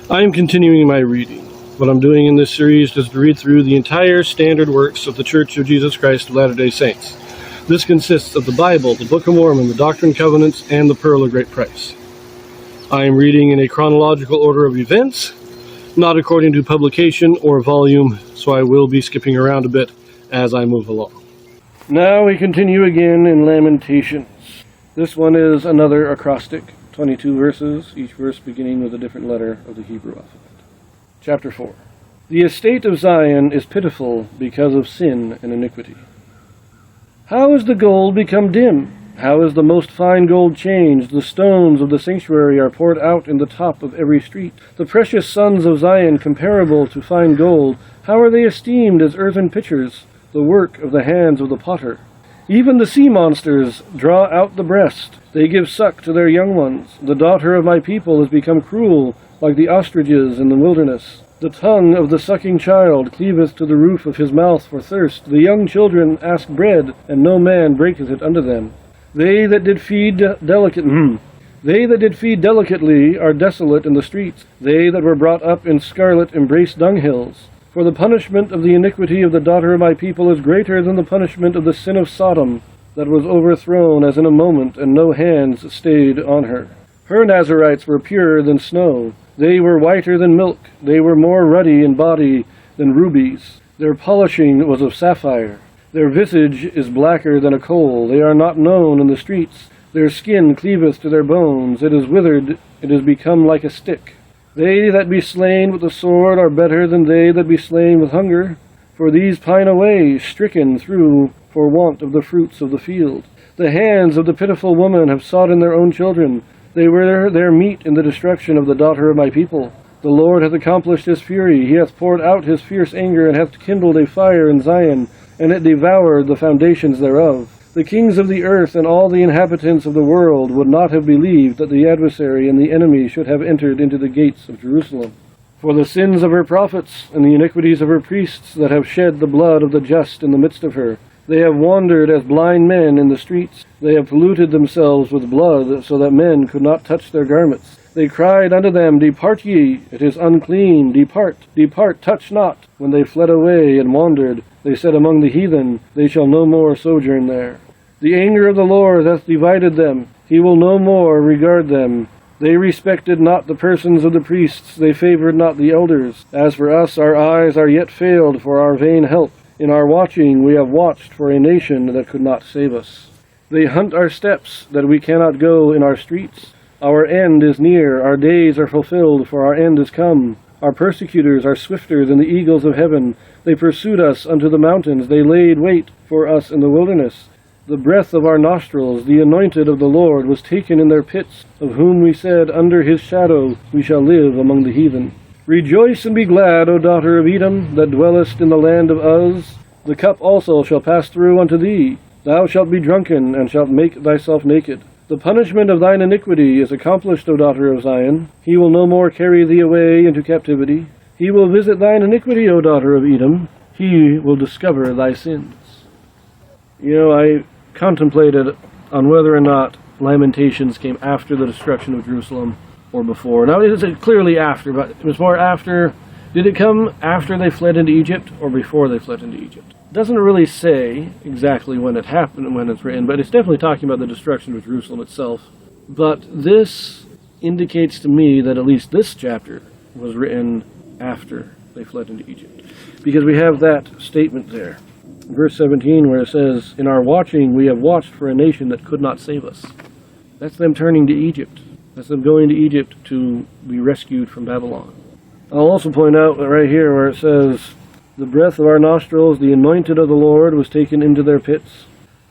I am continuing my reading. What I'm doing in this series is to read through the entire standard works of the Church of Jesus Christ of Latter-day Saints. This consists of the Bible, the Book of Mormon, the Doctrine and Covenants, and the Pearl of Great Price. I am reading in a chronological order of events, not according to publication or volume, so I will be skipping around a bit as I move along. Now we continue again in Lamentations. This one is another acrostic, 22 verses, each verse beginning with a different letter of the Hebrew alphabet. Chapter 4. The estate of Zion is pitiful because of sin and iniquity. How is the gold become dim? How is the most fine gold changed? The stones of the sanctuary are poured out in the top of every street. The precious sons of Zion, comparable to fine gold, how are they esteemed as earthen pitchers, the work of the hands of the potter? Even the sea monsters draw out the breast. They give suck to their young ones. The daughter of my people has become cruel, like the ostriches in the wilderness. The tongue of the sucking child cleaveth to the roof of his mouth for thirst. The young children ask bread, and no man breaketh it unto them. They that did feed delicately are desolate in the streets. They that were brought up in scarlet embrace dunghills. For the punishment of the iniquity of the daughter of my people is greater than the punishment of the sin of Sodom, that was overthrown as in a moment, and no hands stayed on her. Her Nazarites were purer than snow. They were whiter than milk. They were more ruddy in body than rubies. Their polishing was of sapphire. Their visage is blacker than a coal. They are not known in the streets. Their skin cleaveth to their bones. It is withered. It is become like a stick. They that be slain with the sword are better than they that be slain with hunger. For these pine away, stricken through for want of the fruits of the field. The hands of the pitiful woman have sought in their own children. They were their meat in the destruction of the daughter of my people. The Lord hath accomplished his fury. He hath poured out his fierce anger, and hath kindled a fire in Zion, and it devoured the foundations thereof. The kings of the earth and all the inhabitants of the world would not have believed that the adversary and the enemy should have entered into the gates of Jerusalem. For the sins of her prophets and the iniquities of her priests that have shed the blood of the just in the midst of her, they have wandered as blind men in the streets. They have polluted themselves with blood, so that men could not touch their garments. They cried unto them, Depart ye, it is unclean, depart, depart, touch not. When they fled away and wandered, they said among the heathen, They shall no more sojourn there. The anger of the Lord hath divided them. He will no more regard them. They respected not the persons of the priests. They favored not the elders. As for us, our eyes are yet failed for our vain help. In our watching we have watched for a nation that could not save us. They hunt our steps, that we cannot go in our streets. Our end is near. Our days are fulfilled, for our end is come. Our persecutors are swifter than the eagles of heaven. They pursued us unto the mountains. They laid wait for us in the wilderness. The breath of our nostrils, the anointed of the Lord, was taken in their pits, of whom we said, Under his shadow we shall live among the heathen. Rejoice and be glad, O daughter of Edom, that dwellest in the land of Uz. The cup also shall pass through unto thee. Thou shalt be drunken, and shalt make thyself naked. The punishment of thine iniquity is accomplished, O daughter of Zion. He will no more carry thee away into captivity. He will visit thine iniquity, O daughter of Edom. He will discover thy sins. I contemplated on whether or not Lamentations came after the destruction of Jerusalem or before. Now, it is clearly after, but it was more after. Did it come after they fled into Egypt or before they fled into Egypt? It doesn't really say exactly when it happened and when it's written, but it's definitely talking about the destruction of Jerusalem itself. But this indicates to me that at least this chapter was written after they fled into Egypt, because we have that statement there. Verse 17, where it says, In our watching we have watched for a nation that could not save us. That's them turning to Egypt. That's them going to Egypt to be rescued from Babylon. I'll also point out that right here where it says, The breath of our nostrils, the anointed of the Lord, was taken into their pits.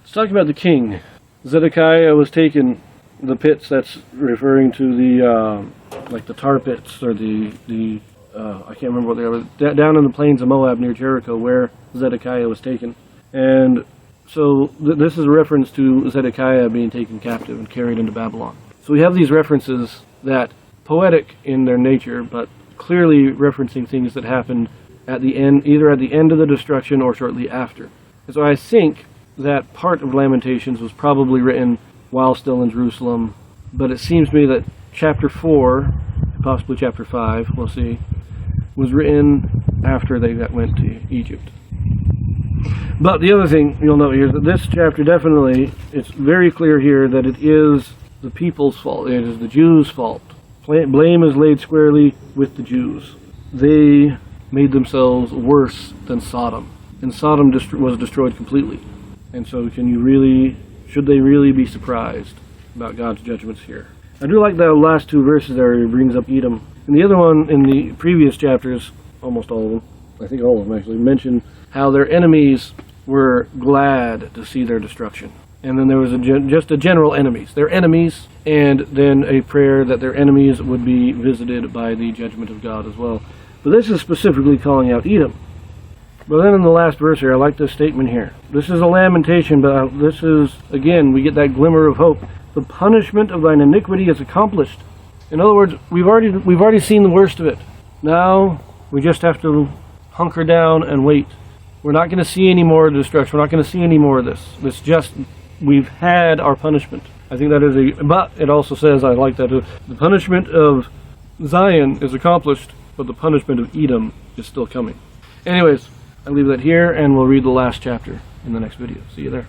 It's talking about the king. Zedekiah was taken the pits. That's referring to the, like the tar pits, or I can't remember what they are, down in the plains of Moab near Jericho, where Zedekiah was taken. And so this is a reference to Zedekiah being taken captive and carried into Babylon. So we have these references that, poetic in their nature, but clearly referencing things that happened at the end, either at the end of the destruction or shortly after. And so I think that part of Lamentations was probably written while still in Jerusalem, but it seems to me that chapter 4 possibly chapter 5, we'll see, was written after they went to Egypt. But the other thing you'll note here is that this chapter definitely, it's very clear here that it is the people's fault. It is the Jews' fault. Blame is laid squarely with the Jews. They made themselves worse than Sodom. And Sodom was destroyed completely. And so should they really be surprised about God's judgments here? I do like the last two verses there. He brings up Edom. And the other one in the previous chapters, almost all of them, I think all of them actually, mention how their enemies were glad to see their destruction. And then there was just a general enemies. Their enemies, and then a prayer that their enemies would be visited by the judgment of God as well. But this is specifically calling out Edom. But then in the last verse here, I like this statement here. This is a lamentation, but this is, again, we get that glimmer of hope. The punishment of thine iniquity is accomplished. In other words, we've already seen the worst of it. Now we just have to hunker down and wait. We're not going to see any more destruction. We're not going to see any more of this. It's just, we've had our punishment. I think that is but it also says, I like that, the punishment of Zion is accomplished, but the punishment of Edom is still coming. Anyways, I'll leave that here, and we'll read the last chapter in the next video. See you there.